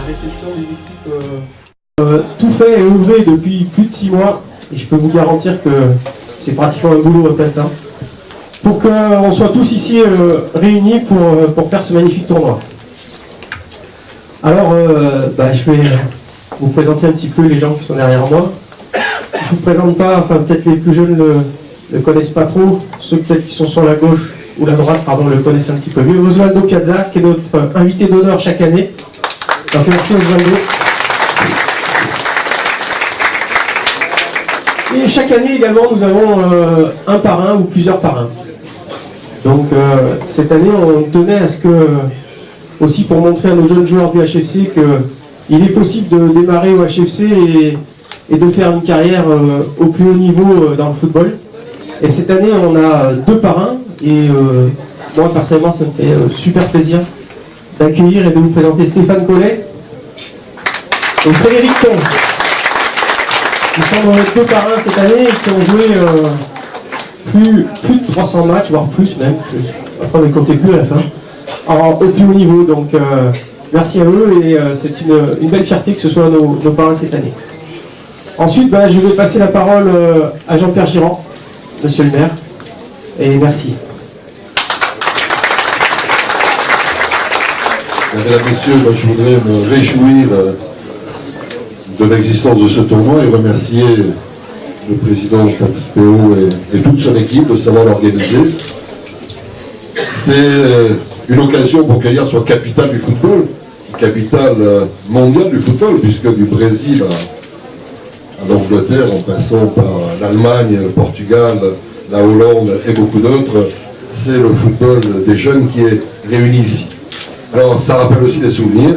réception des équipes tout fait et œuvré depuis plus de 6 mois, et je peux vous garantir que c'est pratiquement un boulot à plein temps, pour qu'on soit tous ici réunis pour faire ce magnifique tournoi. Alors, je vais vous présenter un petit peu les gens qui sont derrière moi. Je ne vous présente pas, enfin peut-être les plus jeunes ne connaissent pas trop, ceux peut-être qui sont sur la gauche ou la droite, pardon, le connaissent un petit peu mieux. Osvaldo Piazza, qui est notre invité d'honneur chaque année. Donc merci Osvaldo. Et chaque année également, nous avons un parrain ou plusieurs parrains. Donc cette année, on tenait à ce que, aussi pour montrer à nos jeunes joueurs du HFC qu'il est possible de démarrer au HFC et de faire une carrière au plus haut niveau dans le football. Et cette année, on a 2 parrains, et moi personnellement, ça me fait super plaisir d'accueillir et de vous présenter Stéphane Collet et Frédéric Tons. Ils sont dans les 2 parrains cette année et qui ont joué plus de 300 matchs, voire plus même, après on ne comptait plus à la fin, au plus haut niveau. Donc merci à eux, et c'est une belle fierté que ce soit nos parrains cette année. Ensuite, je vais passer la parole à Jean-Pierre Girand, monsieur le maire, et merci. Mesdames et messieurs, moi, je voudrais me réjouir de l'existence de ce tournoi et remercier le président Patrice Péot et toute son équipe de savoir l'organiser. C'est une occasion pour qu'hier soit capitale du football, capitale mondiale du football, puisque du Brésil à l'Angleterre, en passant par l'Allemagne, le Portugal, la Hollande et beaucoup d'autres, c'est le football des jeunes qui est réuni ici. Alors ça rappelle aussi des souvenirs.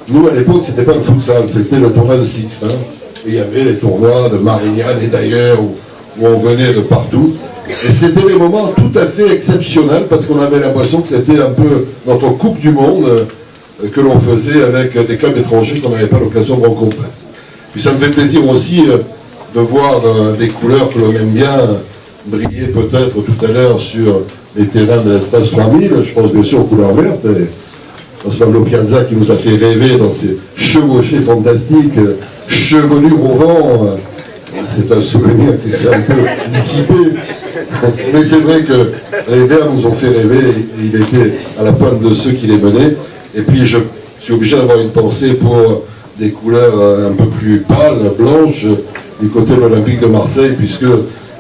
Nous à l'époque, c'était pas le futsal, c'était le tournoi de Six. Et il y avait les tournois de Marignane et d'ailleurs où on venait de partout. Et c'était des moments tout à fait exceptionnels parce qu'on avait l'impression que c'était un peu notre Coupe du Monde que l'on faisait avec des clubs étrangers qu'on n'avait pas l'occasion de rencontrer. Puis ça me fait plaisir aussi de voir des couleurs que l'on aime bien briller peut-être tout à l'heure sur les terrains de l'espace 3000. Je pense bien sûr aux couleurs vertes. Et Osvaldo Piazza qui nous a fait rêver dans ses chevauchés fantastiques, chevelure au vent. C'est un souvenir qui s'est un peu dissipé. Mais c'est vrai que les Verts nous ont fait rêver. Il était à la pointe de ceux qui les menaient. Et puis je suis obligé d'avoir une pensée pour des couleurs un peu plus pâles, blanches, du côté de l'Olympique de Marseille, puisque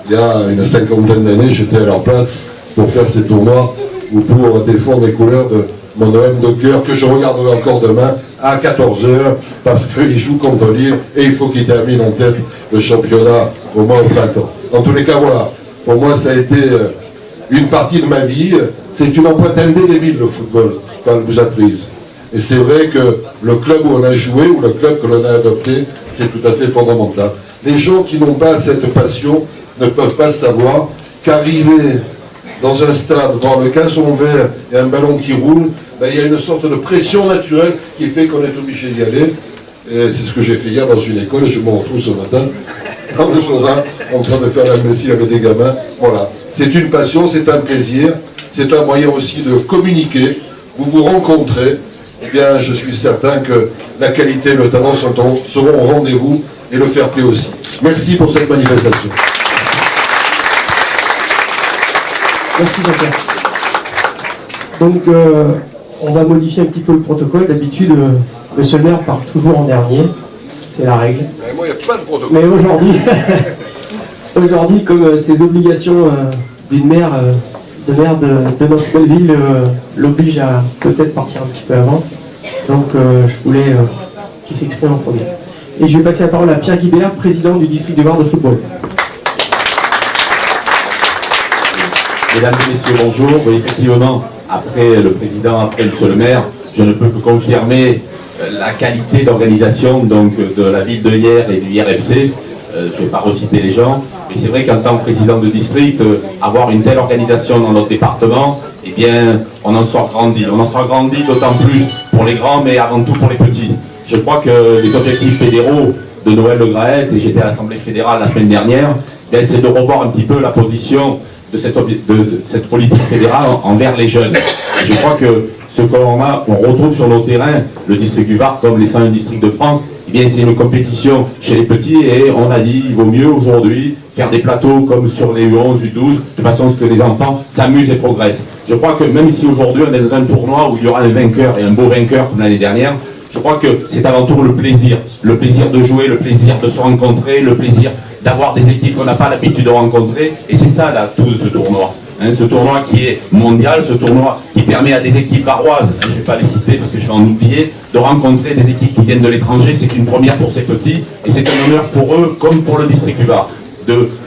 il y a une 50aine d'années, j'étais à leur place pour faire ces tournois ou pour défendre les couleurs de mon OM de cœur, que je regarderai encore demain à 14h, parce qu'il joue contre Lille et il faut qu'il termine en tête le championnat au moins au printemps. En tous les cas, voilà, pour moi ça a été une partie de ma vie. C'est une empreinte indélébile, le football, quand elle vous a prise. Et c'est vrai que le club où on a joué, ou le club que l'on a adopté, c'est tout à fait fondamental. Les gens qui n'ont pas cette passion ne peuvent pas savoir qu'arriver dans un stade, voir le gazon vert et un ballon qui roule, il y a une sorte de pression naturelle qui fait qu'on est obligé d'y aller. Et c'est ce que j'ai fait hier dans une école, et je me retrouve ce matin dans le jardin, en train de faire la messie avec des gamins. Voilà. C'est une passion, c'est un plaisir, c'est un moyen aussi de communiquer. Vous vous rencontrez. Eh bien, je suis certain que la qualité et le talent seront au rendez-vous, et le fair play aussi. Merci pour cette manifestation. Merci Jean-Pierre. Donc, on va modifier un petit peu le protocole. D'habitude, monsieur le maire parle toujours en dernier. C'est la règle. Mais moi, il n'y a pas de protocole. Mais aujourd'hui, comme ces obligations d'une maire, de notre belle ville l'oblige à peut-être partir un petit peu avant. Donc, je voulais qu'il s'exprime en premier. Et je vais passer la parole à Pierre Guibert, président du district de Var de football. Mesdames et messieurs, bonjour. Oui, effectivement, après le président, après monsieur le maire, je ne peux que confirmer la qualité d'organisation donc de la ville de Hyères et du IRFC. Je ne vais pas reciter les gens, mais c'est vrai qu'en tant que président de district, avoir une telle organisation dans notre département, eh bien, on en sort grandi. On en sort grandi d'autant plus pour les grands, mais avant tout pour les petits. Je crois que les objectifs fédéraux de Noël Le Graët, et j'étais à l'Assemblée fédérale la semaine dernière, c'est de revoir un petit peu la position de cette politique fédérale envers les jeunes. Et je crois que ce qu'on retrouve sur nos terrains, le district du Var comme les 101 districts de France, eh bien c'est une compétition chez les petits et on a dit il vaut mieux aujourd'hui faire des plateaux comme sur les U11, U12, de façon à ce que les enfants s'amusent et progressent. Je crois que même si aujourd'hui on est dans un tournoi où il y aura un vainqueur et un beau vainqueur comme l'année dernière, je crois que c'est avant tout le plaisir de jouer, le plaisir de se rencontrer, le plaisir d'avoir des équipes qu'on n'a pas l'habitude de rencontrer, et c'est ça l'atout de ce tournoi. Ce tournoi qui est mondial, ce tournoi qui permet à des équipes varoises, je ne vais pas les citer parce que je vais en oublier, de rencontrer des équipes qui viennent de l'étranger, c'est une première pour ces petits, et c'est un honneur pour eux, comme pour le district du Var,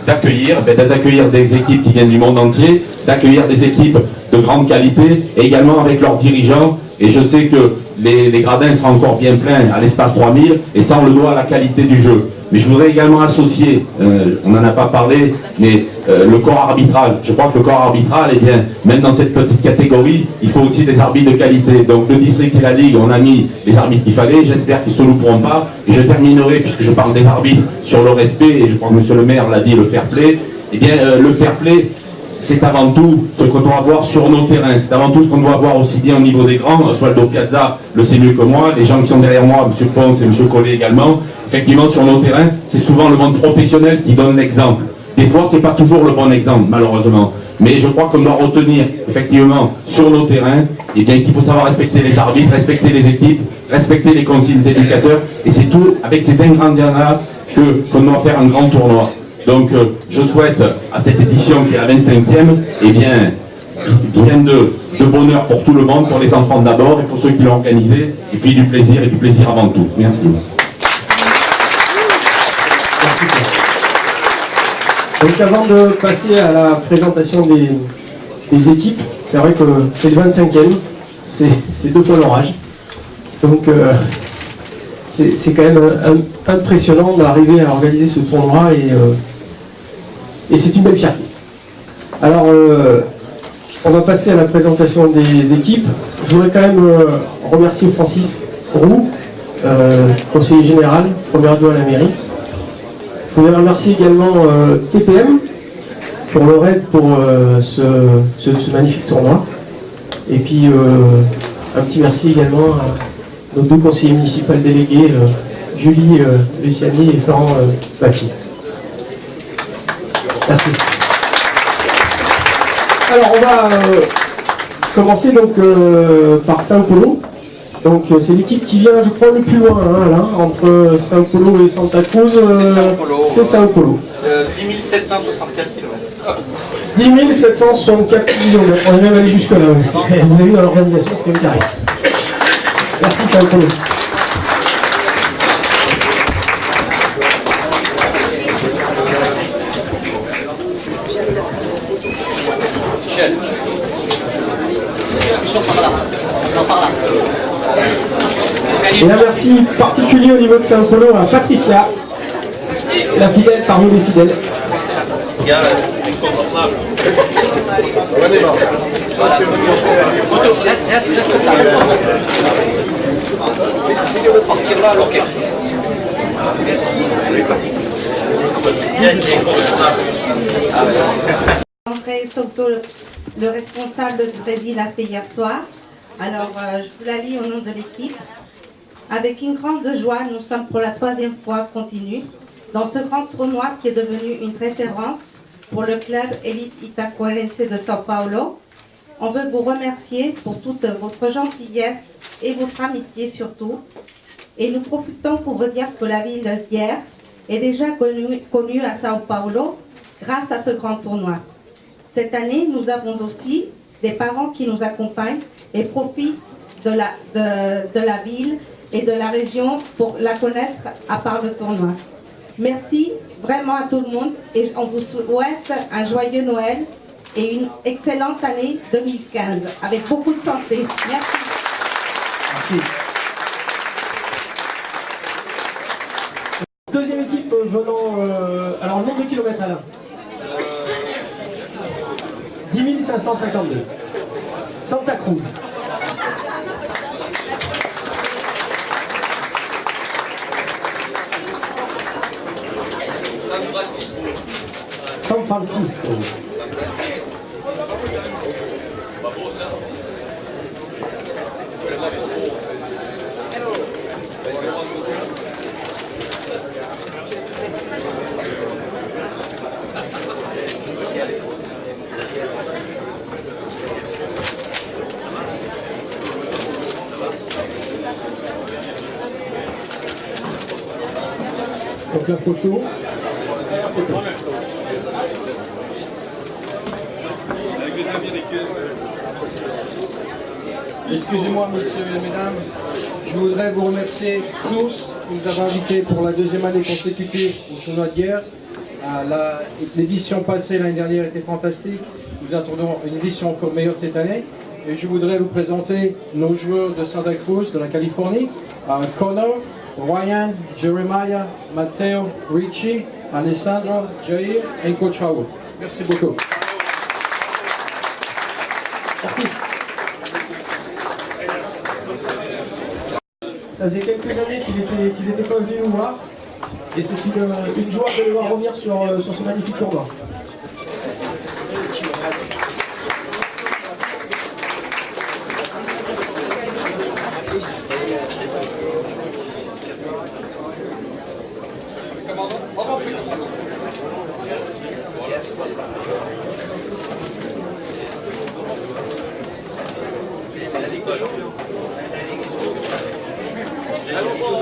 d'accueillir des équipes qui viennent du monde entier, d'accueillir des équipes de grande qualité, et également avec leurs dirigeants. Et je sais que les gradins seront encore bien pleins à l'espace 3000, et ça on le doit à la qualité du jeu. Mais je voudrais également associer, on n'en a pas parlé, mais le corps arbitral. Je crois que le corps arbitral, eh bien, même dans cette petite catégorie, il faut aussi des arbitres de qualité. Donc le district et la ligue, on a mis les arbitres qu'il fallait, j'espère qu'ils ne se louperont pas. Et je terminerai, puisque je parle des arbitres, sur le respect, et je crois que monsieur le maire l'a dit, le fair play. Eh bien, le fair play, c'est avant tout ce qu'on doit voir sur nos terrains, c'est avant tout ce qu'on doit voir aussi bien au niveau des grands. Oswaldo Piazza le sait mieux que moi, les gens qui sont derrière moi, M. Ponce et M. Collet également. Effectivement, sur nos terrains, c'est souvent le monde professionnel qui donne l'exemple. Des fois, ce n'est pas toujours le bon exemple, malheureusement. Mais je crois qu'on doit retenir, effectivement, sur nos terrains, eh bien, qu'il faut savoir respecter les arbitres, respecter les équipes, respecter les consignes des éducateurs. Et c'est tout avec ces ingrédients-là qu'on doit faire un grand tournoi. Donc, je souhaite à cette édition qui est la 25e, eh bien de bonheur pour tout le monde, pour les enfants d'abord et pour ceux qui l'ont organisé, et puis du plaisir avant tout. Merci. Merci. Donc avant de passer à la présentation des équipes, c'est vrai que c'est le 25e, c'est 2 fois l'orage. Donc c'est quand même impressionnant d'arriver à organiser ce tournoi et c'est une belle fierté. Alors on va passer à la présentation des équipes. Je voudrais quand même remercier Francis Roux, conseiller général, premier adjoint à la mairie. Je voudrais remercier également TPM pour leur aide pour ce magnifique tournoi. Et puis un petit merci également à nos 2 conseillers municipaux délégués, Julie Luciani et Florent Bacchi. Merci. Alors on va commencer donc par Saint-Polo. Donc c'est l'équipe qui vient, je crois, le plus loin, hein, là, entre Saint-Polo et Santa Cruz. C'est Saint-Polo. 10 764 km. 10 764 km. On est même allé jusque là. Vous avez vu dans l'organisation, c'est quand même carré. Merci Saint-Polo. Et un merci particulier au niveau de Saint-Polo à Patricia, la fidèle parmi les fidèles. André Soto, le responsable du Brésil, a fait hier soir. Alors, je vous la lis au nom de l'équipe. Avec une grande joie, nous sommes pour la 3e fois continue dans ce grand tournoi qui est devenu une référence pour le club Élite Itaquerense de São Paulo. On veut vous remercier pour toute votre gentillesse et votre amitié surtout. Et nous profitons pour vous dire que la ville d'hier est déjà connue à São Paulo grâce à ce grand tournoi. Cette année, nous avons aussi des parents qui nous accompagnent et profitent de la ville et de la région pour la connaître à part le tournoi. Merci vraiment à tout le monde et on vous souhaite un joyeux Noël et une excellente année 2015 avec beaucoup de santé. Merci. Merci. Deuxième équipe venant... alors le nombre de kilomètres Alain. 10 552. Santa Cruz. San Francisco. Donc la photo. Excusez-moi, messieurs et mesdames, je voudrais vous remercier tous qui nous avez invités pour la deuxième année consécutive au tournoi de guerre. L'édition passée l'année dernière était fantastique. Nous attendons une édition encore meilleure cette année. Et je voudrais vous présenter nos joueurs de Santa Cruz, de la Californie. Connor, Ryan, Jeremiah, Matteo, Richie, Alessandro, Jair et Coach Raoul. Merci beaucoup. Merci. Ça faisait quelques années qu'ils étaient pas venus nous voir. Et c'est une joie de les voir revenir sur ce magnifique tournoi.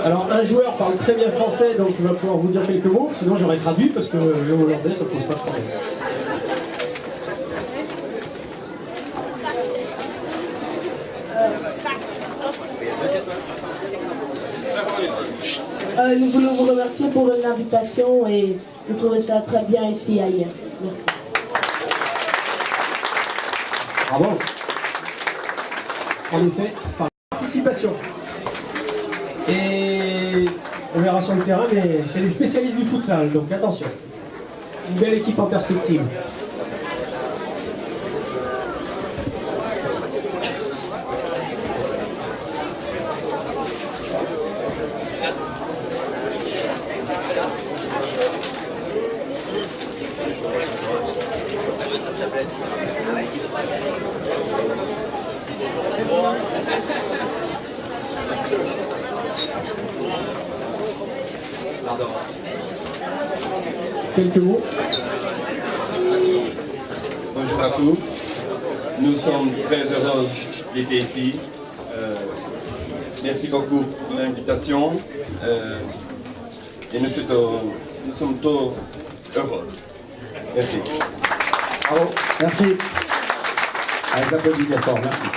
Alors un joueur parle très bien français, donc il va pouvoir vous dire quelques mots, sinon j'aurais traduit parce que le hollandais ça pose pas de problème. Nous voulons vous remercier pour l'invitation et nous trouvons ça très bien ici à hier. Merci. Bravo. En effet, par participation. Et on verra sur le terrain, mais c'est les spécialistes du futsal, donc attention. Une belle équipe en perspective. Quelques mots. Bonjour à tous. Nous sommes très heureux d'être ici. Merci beaucoup pour l'invitation. Et nous sommes tous heureux. Merci. Bravo. Merci. Avec l'applaudissement fort, merci.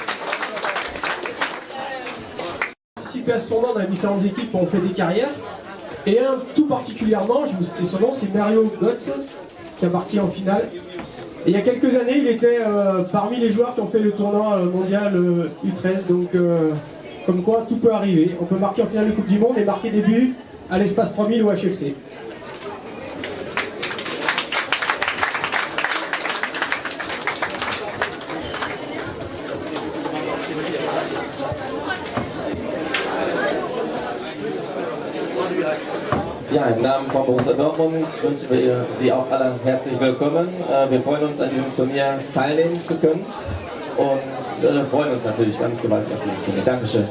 Participé à ce tournoi dans les différentes équipes ont fait des carrières. Et un tout particulièrement, je vous cite son nom, c'est Mario Götze, qui a marqué en finale. Et il y a quelques années, il était parmi les joueurs qui ont fait le tournoi mondial U13. Donc, comme quoi, tout peut arriver. On peut marquer en finale de Coupe du Monde et marquer des buts à l'Espace 3000 ou HFC. Ja, im Namen von Borussia Dortmund wünschen wir Sie auch alle herzlich willkommen. Wir freuen uns, an diesem Turnier teilnehmen zu können und freuen uns natürlich ganz gewaltig auf dieses Turnier. Dankeschön.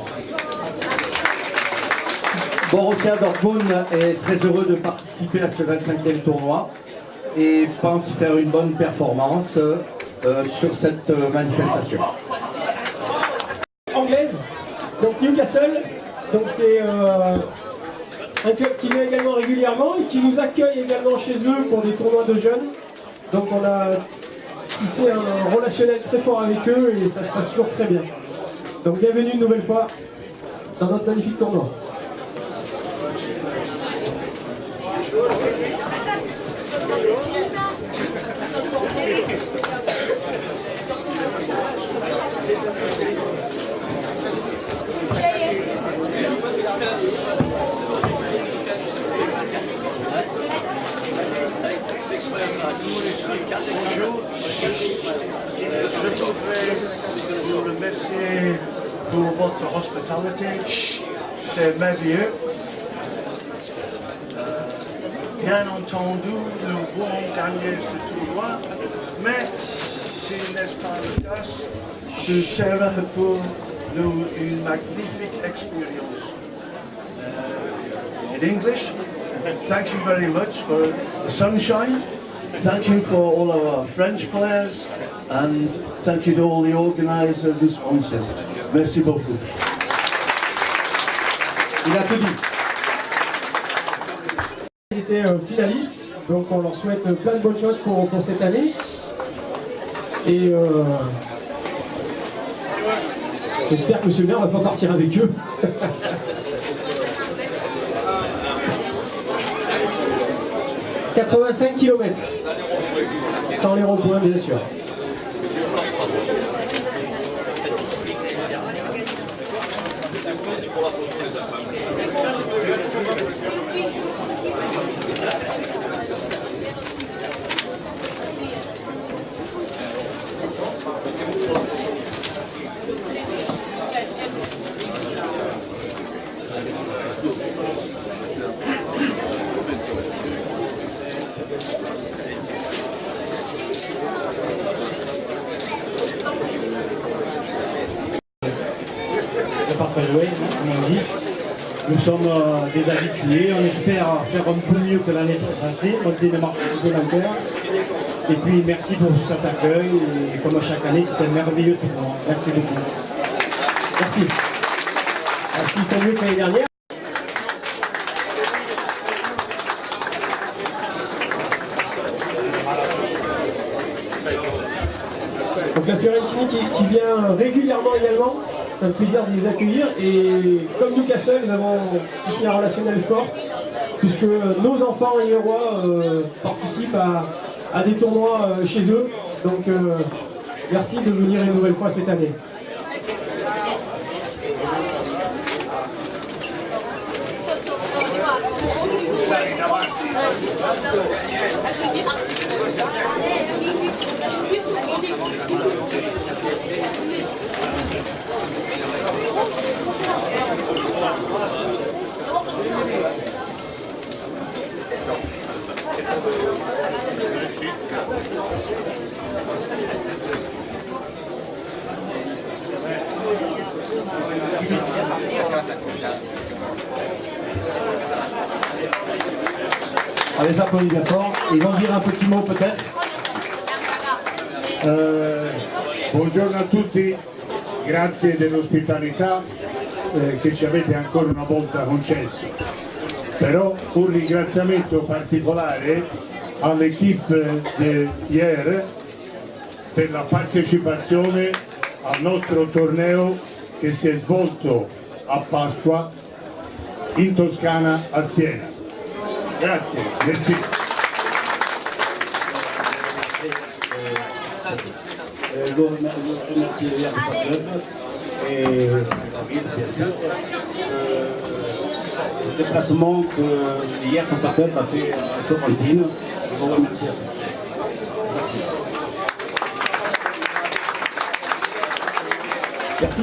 Borussia Dortmund est très heureux de participer à ce 25e tournoi et pense faire une bonne performance sur cette manifestation. Anglaise, donc Newcastle, donc c'est un club qui vient également régulièrement et qui nous accueille également chez eux pour des tournois de jeunes. Donc on a tissé un relationnel très fort avec eux et ça se passe toujours très bien. Donc bienvenue une nouvelle fois dans notre magnifique tournoi. Bonjour, je voudrais vous remercier pour votre hospitalité, c'est merveilleux. Bien entendu, nous voulons gagner ce tournoi, mais si n'est pas le cas, je serai pour nous une magnifique expérience. In English, thank you very much for the sunshine. Thank you for all our French players, and thank you to all the organisers and sponsors. Merci beaucoup. Il a tout dit. Ils étaient finalistes, donc on leur souhaite plein de bonnes choses pour cette année. Et j'espère que M. le maire ne va pas partir avec eux. 85 km, sans les ronds-points bien sûr. Comme on dit. Nous sommes des habitués, on espère faire un peu mieux que l'année passée, monter les marches supplémentaires. Et puis merci pour cet accueil, et comme à chaque année, c'est un merveilleux tournoi. Merci beaucoup. Merci. Merci, tant mieux que l'année dernière. Donc la Fiorentini qui vient régulièrement également, c'est un plaisir de les accueillir et comme Newcastle, nous avons ici un relationnel fort puisque nos enfants et rois participent à des tournois chez eux. Donc merci de venir une nouvelle fois cette année. Allez, ça applaudit bien fort. Ils vont dire un petit mot peut-être. Buongiorno a tutti, grazie dell'ospitalità che ci avete ancora una volta concesso. Però un ringraziamento particolare all'equipe di ieri per la partecipazione al nostro torneo che si è svolto a Pasqua in Toscana a Siena. Grazie, merci. Je remercie les club et David, bien sûr. Le déplacement que hier son club a fait à Florentine. Je vous remercie. Merci.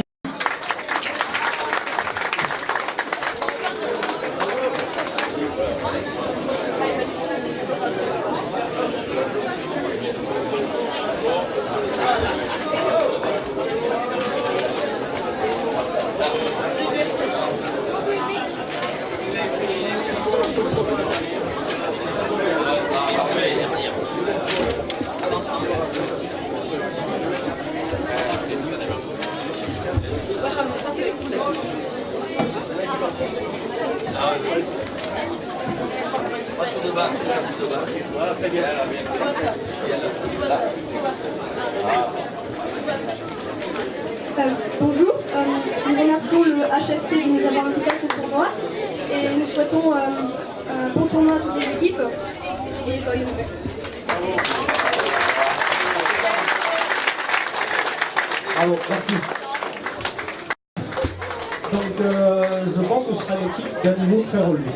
Bonjour, nous remercions le HFC de nous avoir invités à ce tournoi et nous souhaitons un bon tournoi à toutes les équipes et joyeux Noël. Bravo, merci. Donc je pense que ce sera une équipe d'un niveau très relevé.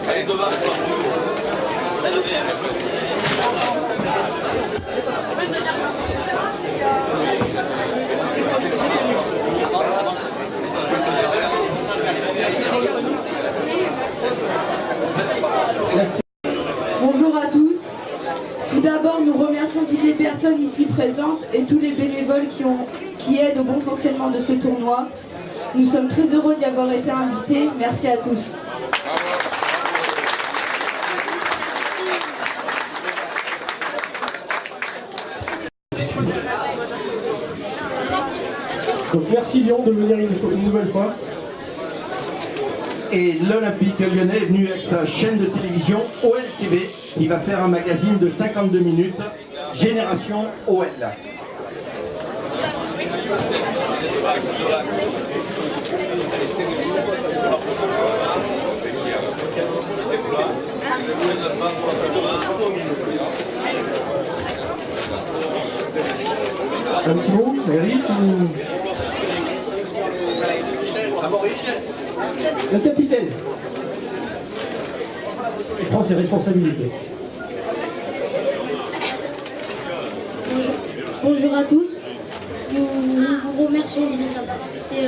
Allez, présente et tous les bénévoles qui aident au bon fonctionnement de ce tournoi. Nous sommes très heureux d'y avoir été invités. Merci à tous. Donc merci Lyon de venir une nouvelle fois. Et l'Olympique lyonnais est venu avec sa chaîne de télévision OL TV qui va faire un magazine de 52 minutes, Génération OL. Un petit mot, Eric ou... Le capitaine. Il prend ses responsabilités. Bonjour à tous. Nous vous remercions de nous avoir invités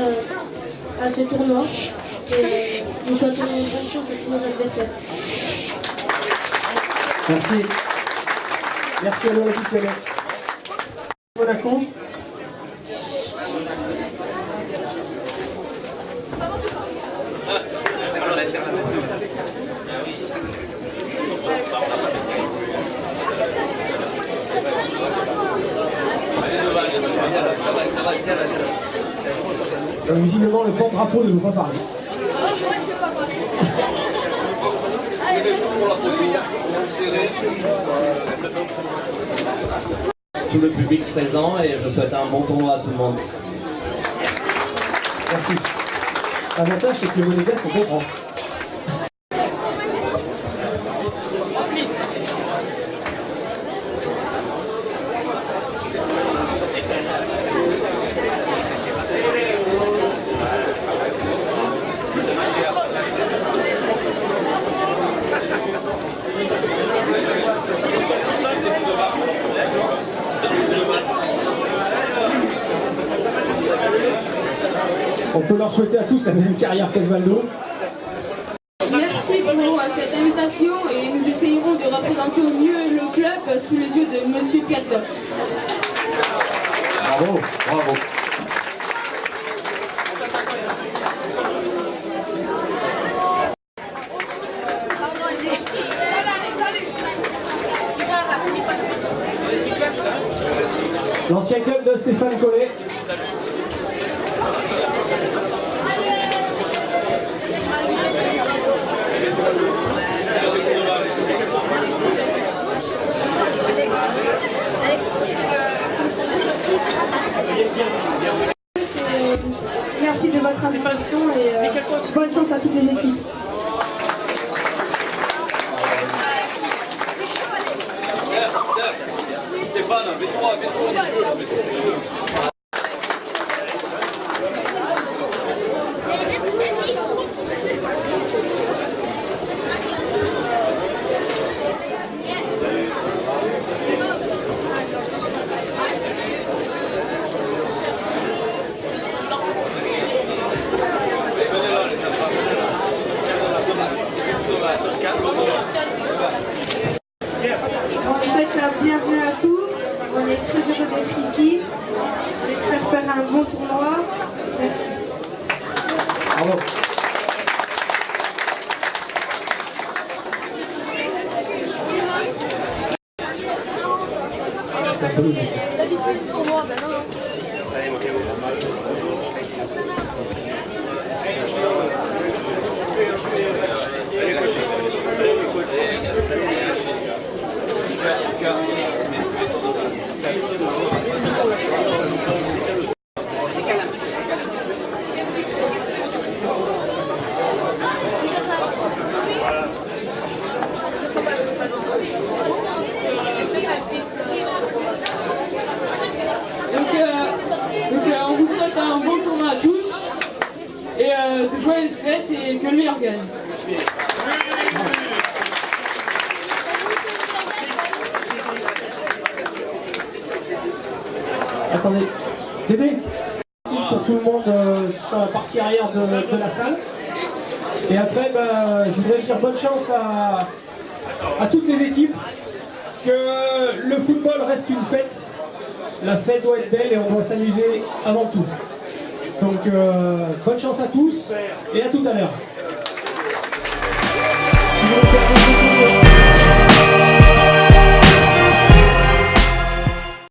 à ce tournoi. Et nous souhaitons bonne chance à tous nos adversaires. Merci. Merci à l'Olympique lyonnais. Monaco. Visiblement, le porte-drapeau ne veut pas parler. Tout le public présent et je souhaite un bon tournoi à tout le monde. Merci. L'avantage, c'est que les monégasques, on comprend. On peut leur souhaiter à tous la même carrière qu'Osvaldo. Merci pour cette invitation et nous essayerons de représenter au mieux le club sous les yeux de Monsieur Piazza. Bravo, bravo. L'ancien club de Stéphane Collet. Merci de votre invitation et bonne chance à toutes les équipes. On vous souhaite la bienvenue à tous. On est très heureux d'être ici. J'espère faire un bon tournoi. Merci. Bravo. C'est un peu logique. D'habitude, pour moi, ben non. On vous souhaite un bon tournoi à tous et de joyeuses fêtes et que le meilleur gagne. Attendez, Dédé, pour tout le monde sur la partie arrière de la salle. Et après, je voudrais dire bonne chance à toutes les équipes, que le football reste une fête la fête doit être belle et on doit s'amuser avant tout. Donc bonne chance à tous et à tout à l'heure.